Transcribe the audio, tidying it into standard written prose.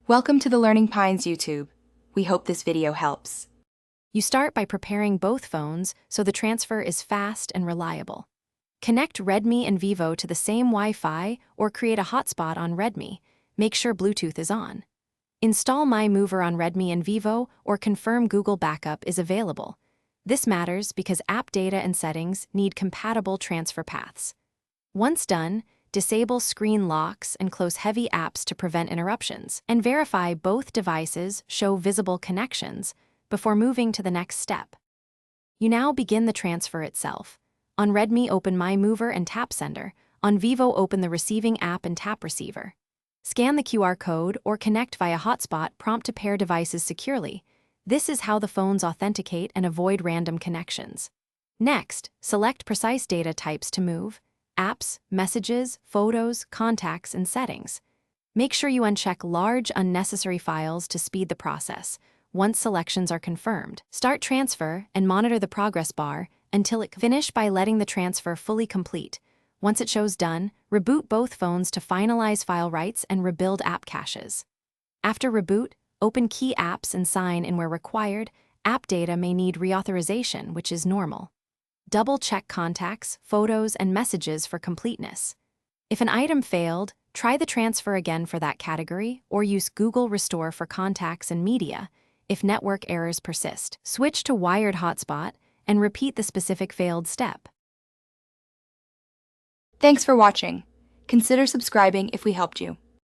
Welcome to the Learning Pines YouTube. We hope this video helps. You start by preparing both phones so the transfer is fast and reliable. Connect Redmi and Vivo to the same Wi-Fi or create a hotspot on Redmi. Make sure Bluetooth is on. Install My Mover on Redmi and Vivo or confirm Google Backup is available. This matters because app data and settings need compatible transfer paths. Once done, disable screen locks and close heavy apps to prevent interruptions, and verify both devices show visible connections before moving to the next step. You now begin the transfer itself. On Redmi, open My Mover and tap Sender. On Vivo, open the receiving app and tap Receiver. Scan the QR code or connect via hotspot prompt to pair devices securely. This is how the phones authenticate and avoid random connections. Next, select precise data types to move: apps, messages, photos, contacts, and settings. Make sure you uncheck large, unnecessary files to speed the process. Once selections are confirmed, start transfer and monitor the progress bar until it finishes by letting the transfer fully complete. Once it shows done, reboot both phones to finalize file writes and rebuild app caches. After reboot, open key apps and sign in where required. App data may need reauthorization, which is normal. Double-check contacts, photos, and messages for completeness. If an item failed, try the transfer again for that category or use Google Restore for contacts and media. If network errors persist, switch to wired hotspot and repeat the specific failed step. Thanks for watching. Consider subscribing if we helped you.